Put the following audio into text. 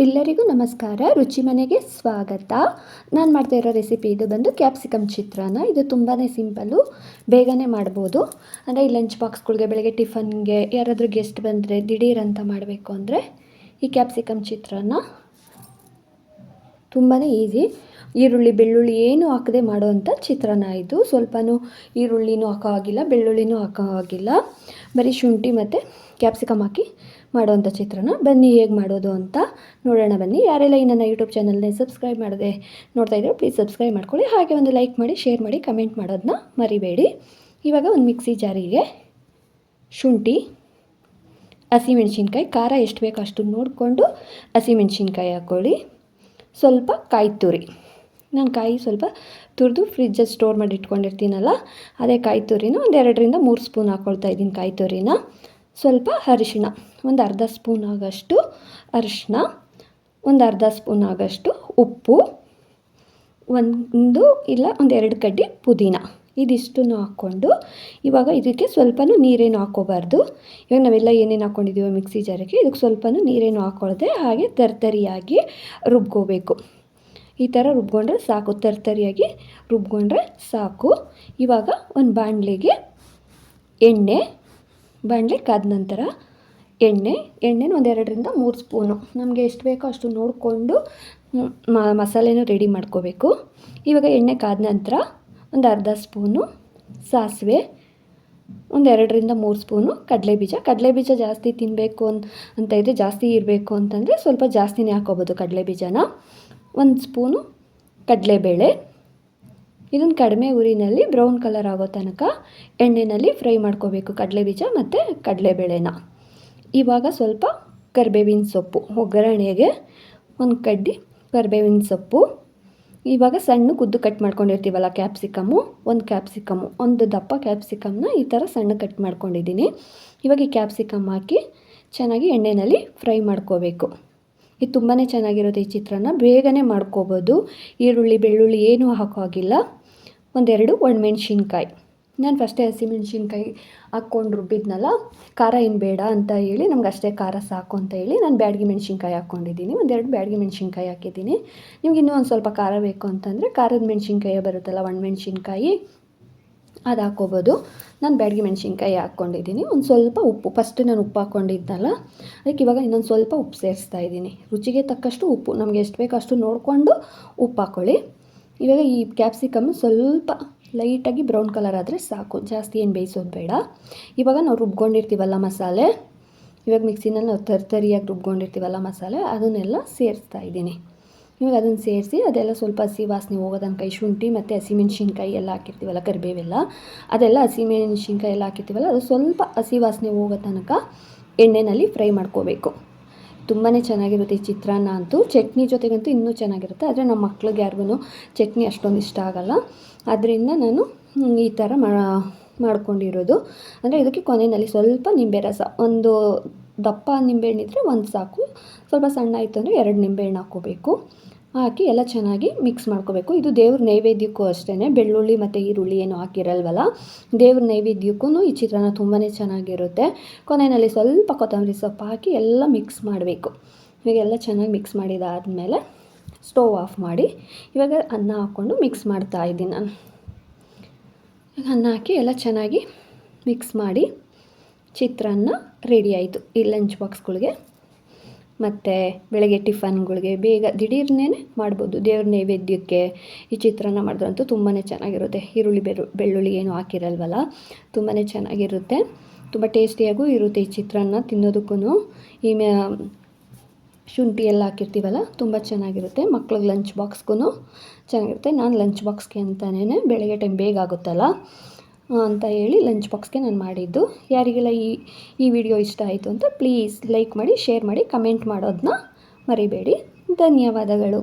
ಎಲ್ಲರಿಗೂ ನಮಸ್ಕಾರ. ರುಚಿ ಮನೆಗೆ ಸ್ವಾಗತ. ನಾನು ಮಾಡ್ತಾ ಇರೋ ರೆಸಿಪಿ ಇದು ಬಂದು ಕ್ಯಾಪ್ಸಿಕಮ್ ಚಿತ್ರಾನ್ನ. ಇದು ತುಂಬಾ ಸಿಂಪಲ್ಲು, ಬೇಗನೆ ಮಾಡ್ಬೋದು. ಅಂದರೆ ಈ ಲಂಚ್ ಬಾಕ್ಸ್ಗಳಿಗೆ, ಬೆಳಗ್ಗೆ ಟಿಫನ್ಗೆ ಯಾರಾದರೂ ಗೆಸ್ಟ್ ಬಂದರೆ ದಿಢೀರ್ ಅಂತ ಮಾಡಬೇಕು ಅಂದರೆ ಈ ಕ್ಯಾಪ್ಸಿಕಮ್ ಚಿತ್ರಾನ್ನ ತುಂಬಾ ಈಸಿ. ಈರುಳ್ಳಿ ಬೆಳ್ಳುಳ್ಳಿ ಏನೂ ಹಾಕದೆ ಮಾಡೋವಂಥ ಚಿತ್ರಾನ್ನ ಇದು. ಸ್ವಲ್ಪನೂ ಈರುಳ್ಳಿನೂ ಹಾಕೋ ಆಗಿಲ್ಲ, ಬೆಳ್ಳುಳ್ಳಿನೂ ಹಾಕೋ ಆಗಿಲ್ಲ, ಬರೀ ಶುಂಠಿ ಮತ್ತು ಕ್ಯಾಪ್ಸಿಕಮ್ ಹಾಕಿ ಮಾಡೋವಂಥ ಚಿತ್ರಾನ್ನ. ಬನ್ನಿ ಹೇಗೆ ಮಾಡೋದು ಅಂತ ನೋಡೋಣ ಬನ್ನಿ. ಯಾರೆಲ್ಲ ಈ ನನ್ನ ಯೂಟ್ಯೂಬ್ ಚಾನಲ್ನೇ ಸಬ್ಸ್ಕ್ರೈಬ್ ಮಾಡದೆ ನೋಡ್ತಾ ಇದ್ದರೆ ಪ್ಲೀಸ್ ಸಬ್ಸ್ಕ್ರೈಬ್ ಮಾಡ್ಕೊಳ್ಳಿ. ಹಾಗೆ ಒಂದು ಲೈಕ್ ಮಾಡಿ, ಶೇರ್ ಮಾಡಿ, ಕಮೆಂಟ್ ಮಾಡೋದನ್ನ ಮರಿಬೇಡಿ. ಇವಾಗ ಒಂದು ಮಿಕ್ಸಿ ಜಾರಿಗೆ ಶುಂಠಿ, ಹಸಿಮೆಣ್ಸಿನ್ಕಾಯಿ, ಖಾರ ಎಷ್ಟು ಬೇಕೋ ಅಷ್ಟು ನೋಡಿಕೊಂಡು ಹಸಿಮೆಣ್ಸಿನ್ಕಾಯಿ ಹಾಕ್ಕೊಳ್ಳಿ. ಸ್ವಲ್ಪ ಕಾಯಿ ತುರಿ, ನಾನು ಕಾಯಿ ಸ್ವಲ್ಪ ತುರಿದು ಫ್ರಿಜ್ಜಲ್ಲಿ ಸ್ಟೋರ್ ಮಾಡಿ ಇಟ್ಕೊಂಡಿರ್ತೀನಲ್ಲ, ಅದೇ ಕಾಯಿ ತುರಿನ ಒಂದು 2-3 ಸ್ಪೂನ್ ಹಾಕ್ಕೊಳ್ತಾ ಇದ್ದೀನಿ. ಕಾಯಿ ತುರಿನ ಸ್ವಲ್ಪ ಅರಿಶಿಣ, ಒಂದು ಅರ್ಧ ಸ್ಪೂನ್ ಆಗೋಷ್ಟು ಅರಿಶಿಣ, ಒಂದು ಅರ್ಧ ಸ್ಪೂನ್ ಆಗೋಷ್ಟು ಉಪ್ಪು, ಒಂದು 2 ಕಡ್ಡಿ ಪುದೀನ, ಇದಿಷ್ಟನ್ನು ಹಾಕ್ಕೊಂಡು ಇವಾಗ ಇದಕ್ಕೆ ಸ್ವಲ್ಪನೂ ನೀರೇನು ಹಾಕ್ಕೋಬಾರ್ದು. ಇವಾಗ ನಾವೆಲ್ಲ ಏನೇನು ಹಾಕ್ಕೊಂಡಿದ್ದೀವೋ ಮಿಕ್ಸಿ ಜಾರಿಗೆ ಇದಕ್ಕೆ ಸ್ವಲ್ಪನೂ ನೀರೇನು ಹಾಕ್ಕೊಳ್ಳದೆ ಹಾಗೆ ತರ್ತರಿಯಾಗಿ ರುಬ್ಕೋಬೇಕು. ಈ ಥರ ರುಬ್ಕೊಂಡ್ರೆ ಸಾಕು, ತರ್ತರಿಯಾಗಿ ರುಬ್ಕೊಂಡ್ರೆ ಸಾಕು. ಇವಾಗ ಒಂದು ಬಾಣಲೆಗೆ ಬಾಣಲೆ ಕಾದ ನಂತರ ಎಣ್ಣೆನ ಒಂದು 2-3 ಸ್ಪೂನು, ನಮಗೆ ಎಷ್ಟು ಬೇಕೋ ಅಷ್ಟು ನೋಡಿಕೊಂಡು ಮಸಾಲೆನೂ ರೆಡಿ ಮಾಡ್ಕೋಬೇಕು. ಇವಾಗ ಎಣ್ಣೆ ಕಾದ ನಂತರ ಒಂದು ಅರ್ಧ ಸ್ಪೂನು ಸಾಸಿವೆ, ಒಂದು 2-3 ಸ್ಪೂನು ಕಡಲೆಬೀಜ ಜಾಸ್ತಿ ತಿನ್ನಬೇಕು ಅಂತ ಇದ್ದರೆ, ಜಾಸ್ತಿ ಇರಬೇಕು ಅಂತಂದರೆ ಸ್ವಲ್ಪ ಜಾಸ್ತಿನೇ ಹಾಕ್ಕೋಬೋದು ಕಡಲೆಬೀಜನ. 1 ಸ್ಪೂನು ಕಡಲೆಬೇಳೆ. ಇದನ್ನು ಕಡಿಮೆ ಉರಿನಲ್ಲಿ ಬ್ರೌನ್ ಕಲರ್ ಆಗೋ ತನಕ ಎಣ್ಣೆಯಲ್ಲಿ ಫ್ರೈ ಮಾಡ್ಕೋಬೇಕು ಕಡಲೆಬೀಜ ಮತ್ತು ಕಡಲೆಬೇಳೆನ. ಇವಾಗ ಸ್ವಲ್ಪ ಕರಿಬೇವಿನ ಸೊಪ್ಪು, ಒಗ್ಗರಣೆಗೆ 1 ಕಡ್ಡಿ ಕರಿಬೇವಿನ ಸೊಪ್ಪು. ಇವಾಗ ಸಣ್ಣ ಉದ್ದು ಕಟ್ ಮಾಡ್ಕೊಂಡಿರ್ತೀವಲ್ಲ ಕ್ಯಾಪ್ಸಿಕಮ್ಮು, ಒಂದು ದಪ್ಪ ಕ್ಯಾಪ್ಸಿಕಮ್ನ ಈ ಥರ ಸಣ್ಣ ಕಟ್ ಮಾಡ್ಕೊಂಡಿದ್ದೀನಿ. ಇವಾಗ ಈ ಕ್ಯಾಪ್ಸಿಕಮ್ ಹಾಕಿ ಚೆನ್ನಾಗಿ ಎಣ್ಣೆಯಲ್ಲಿ ಫ್ರೈ ಮಾಡ್ಕೋಬೇಕು. ಇದು ತುಂಬಾ ಚೆನ್ನಾಗಿರುತ್ತೆ ಈ ಚಿತ್ರಾನ್ನ, ಬೇಗನೆ ಮಾಡ್ಕೋಬೋದು. ಈರುಳ್ಳಿ ಬೆಳ್ಳುಳ್ಳಿ ಏನೂ ಹಾಕೋ ಆಗಿಲ್ಲ. 1-2 ಒಣಮೆಣ್ಸಿನ್ಕಾಯಿ, ನಾನು ಫಸ್ಟೇ ಹಸಿಮೆಣ್ಸಿನ್ಕಾಯಿ ಹಾಕ್ಕೊಂಡು ರುಬ್ಬಿದ್ನಲ್ಲ, ಖಾರ ಏನು ಬೇಡ ಅಂತ ಹೇಳಿ, ನಮ್ಗೆ ಅಷ್ಟೇ ಖಾರ ಸಾಕು ಅಂತ ಹೇಳಿ ನಾನು ಬ್ಯಾಡಗಿ ಮೆಣ್ಸಿನ್ಕಾಯಿ ಹಾಕ್ಕೊಂಡಿದ್ದೀನಿ. 1-2 ಬ್ಯಾಡಗಿ ಮೆಣ್ಸಿನ್ಕಾಯಿ ಹಾಕಿದ್ದೀನಿ. ನಿಮ್ಗೆ ಇನ್ನೂ ಒಂದು ಸ್ವಲ್ಪ ಖಾರ ಬೇಕು ಅಂತಂದರೆ ಖಾರದ ಮೆಣ್ಸಿನ್ಕಾಯಿ ಬರುತ್ತಲ್ಲ, ಒಣಮೆಣ್ಸಿನ್ಕಾಯಿ, ಅದು ಹಾಕ್ಕೋಬೋದು. ನಾನು ಬ್ಯಾಡಗಿ ಮೆಣ್ಸಿನ್ಕಾಯಿ ಹಾಕ್ಕೊಂಡಿದ್ದೀನಿ. ಒಂದು ಸ್ವಲ್ಪ ಉಪ್ಪು, ಫಸ್ಟ್ ನಾನು ಉಪ್ಪು ಹಾಕ್ಕೊಂಡಿದ್ದಲ್ಲ, ಅದಕ್ಕೆ ಇವಾಗ ಇನ್ನೊಂದು ಸ್ವಲ್ಪ ಉಪ್ಪು ಸೇರಿಸ್ತಾ ಇದ್ದೀನಿ. ರುಚಿಗೆ ತಕ್ಕಷ್ಟು ಉಪ್ಪು, ನಮಗೆ ಎಷ್ಟು ಬೇಕೋ ಅಷ್ಟು ನೋಡಿಕೊಂಡು ಉಪ್ಪು ಹಾಕ್ಕೊಳ್ಳಿ. ಇವಾಗ ಈ ಕ್ಯಾಪ್ಸಿಕಮ್ ಸ್ವಲ್ಪ ಲೈಟಾಗಿ ಬ್ರೌನ್ ಕಲರ್ ಆದರೆ ಸಾಕು, ಜಾಸ್ತಿ ಏನು ಬೇಯಿಸೋದು ಬೇಡ. ಇವಾಗ ನಾವು ರುಬ್ಕೊಂಡಿರ್ತೀವಲ್ಲ ಮಸಾಲೆ, ಇವಾಗ ಮಿಕ್ಸಿನಲ್ಲಿ ನಾವು ತರ್ತರಿಯಾಗಿ ರುಬ್ಕೊಂಡಿರ್ತೀವಲ್ಲ ಮಸಾಲೆ, ಅದನ್ನೆಲ್ಲ ಸೇರಿಸ್ತಾ ಇದ್ದೀನಿ. ಇವಾಗ ಅದನ್ನು ಸೇರಿಸಿ ಅದೆಲ್ಲ ಸ್ವಲ್ಪ ಹಸಿ ವಾಸನೆ ಹೋಗೋ ತನಕ, ಶುಂಠಿ ಮತ್ತು ಹಸಿಮೆಣ್ಸಿನ್ಕಾಯಿ ಎಲ್ಲ ಹಾಕಿರ್ತೀವಲ್ಲ, ಕರಿಬೇವೆಲ್ಲ, ಅದೆಲ್ಲ ಹಸಿಮೆಣ್ಸಿನ್ಕಾಯಿ ಎಲ್ಲ ಹಾಕಿರ್ತೀವಲ್ಲ, ಅದು ಸ್ವಲ್ಪ ಹಸಿ ವಾಸನೆ ಹೋಗೋ ತನಕ ಎಣ್ಣೆಯಲ್ಲಿ ಫ್ರೈ ಮಾಡ್ಕೋಬೇಕು. ತುಂಬಾ ಚೆನ್ನಾಗಿರುತ್ತೆ ಈ ಚಿತ್ರಾನ್ನ ಅಂತೂ. ಚಟ್ನಿ ಜೊತೆಗಂತೂ ಇನ್ನೂ ಚೆನ್ನಾಗಿರುತ್ತೆ. ಆದರೆ ನಮ್ಮ ಮಕ್ಳಿಗೆ ಯಾರಿಗೂ ಚಟ್ನಿ ಅಷ್ಟೊಂದು ಇಷ್ಟ ಆಗೋಲ್ಲ, ಆದ್ದರಿಂದ ನಾನು ಈ ಥರ ಮಾಡ್ಕೊಂಡಿರೋದು. ಅಂದರೆ ಇದಕ್ಕೆ ಕೊನೆಯಲ್ಲಿ ಸ್ವಲ್ಪ ನಿಂಬೆ ರಸ, ಒಂದು ದಪ್ಪ ನಿಂಬೆಹಣ್ಣಿದ್ರೆ 1 ಸಾಕು, ಸ್ವಲ್ಪ ಸಣ್ಣ ಆಯಿತು ಅಂದರೆ 2 ನಿಂಬೆಹಣ್ಣು ಹಾಕ್ಕೋಬೇಕು. ಹಾಕಿ ಎಲ್ಲ ಚೆನ್ನಾಗಿ ಮಿಕ್ಸ್ ಮಾಡ್ಕೋಬೇಕು. ಇದು ದೇವ್ರ ನೈವೇದ್ಯಕ್ಕೂ ಅಷ್ಟೇ, ಬೆಳ್ಳುಳ್ಳಿ ಮತ್ತು ಈರುಳ್ಳಿ ಏನು ಹಾಕಿರಲ್ವಲ್ಲ, ದೇವ್ರ ನೈವೇದ್ಯಕ್ಕೂ ಈ ಚಿತ್ರಾನ್ನ ತುಂಬಾ ಚೆನ್ನಾಗಿರುತ್ತೆ. ಕೊನೆಯಲ್ಲಿ ಸ್ವಲ್ಪ ಕೊತ್ತಂಬರಿ ಸೊಪ್ಪು ಹಾಕಿ ಎಲ್ಲ ಮಿಕ್ಸ್ ಮಾಡಬೇಕು. ಇವಾಗೆಲ್ಲ ಚೆನ್ನಾಗಿ ಮಿಕ್ಸ್ ಮಾಡಿದಾದಮೇಲೆ ಸ್ಟವ್ ಆಫ್ ಮಾಡಿ ಇವಾಗ ಅನ್ನ ಹಾಕ್ಕೊಂಡು ಮಿಕ್ಸ್ ಮಾಡ್ತಾಯಿದ್ದೀನಿ ನಾನು. ಈಗ ಅನ್ನ ಹಾಕಿ ಎಲ್ಲ ಚೆನ್ನಾಗಿ ಮಿಕ್ಸ್ ಮಾಡಿ ಚಿತ್ರಾನ್ನ ರೆಡಿ ಆಯಿತು ಈ ಲಂಚ್ ಬಾಕ್ಸ್ಗಳಿಗೆ ಮತ್ತು ಬೆಳಗ್ಗೆ ಟಿಫನ್ಗಳಿಗೆ ಬೇಗ ದಿಢೀರ್ನೇ ಮಾಡ್ಬೋದು. ದೇವ್ರ ನೈವೇದ್ಯಕ್ಕೆ ಈ ಚಿತ್ರಾನ್ನ ಮಾಡಿದ್ರಂತೂ ತುಂಬಾ ಚೆನ್ನಾಗಿರುತ್ತೆ. ಈರುಳ್ಳಿ ಬೆಳ್ಳುಳ್ಳಿ ಏನು ಹಾಕಿರಲ್ವಲ್ಲ, ತುಂಬಾ ಚೆನ್ನಾಗಿರುತ್ತೆ. ತುಂಬ ಟೇಸ್ಟಿಯಾಗೂ ಇರುತ್ತೆ ಈ ಚಿತ್ರಾನ್ನ ತಿನ್ನೋದಕ್ಕೂ. ಈ ಶುಂಠಿ ಎಲ್ಲ ಹಾಕಿರ್ತೀವಲ್ಲ, ತುಂಬ ಚೆನ್ನಾಗಿರುತ್ತೆ. ಮಕ್ಳಿಗೆ ಲಂಚ್ ಬಾಕ್ಸ್ಗೂ ಚೆನ್ನಾಗಿರುತ್ತೆ. ನಾನು ಲಂಚ್ ಬಾಕ್ಸ್ಗೆ ಅಂತಲೇ ಬೆಳಗ್ಗೆ ಟೈಮ್ ಬೇಗ ಆಗುತ್ತಲ್ಲ ಅಂತ ಹೇಳಿ ಲಂಚ್ ಬಾಕ್ಸ್ಗೆ ನಾನು ಮಾಡಿದ್ದು. ಯಾರಿಗೆಲ್ಲ ಈ ವಿಡಿಯೋ ಇಷ್ಟ ಆಯಿತು ಅಂತ ಪ್ಲೀಸ್ ಲೈಕ್ ಮಾಡಿ, ಶೇರ್ ಮಾಡಿ, ಕಮೆಂಟ್ ಮಾಡೋದನ್ನ ಮರಿಬೇಡಿ. ಧನ್ಯವಾದಗಳು.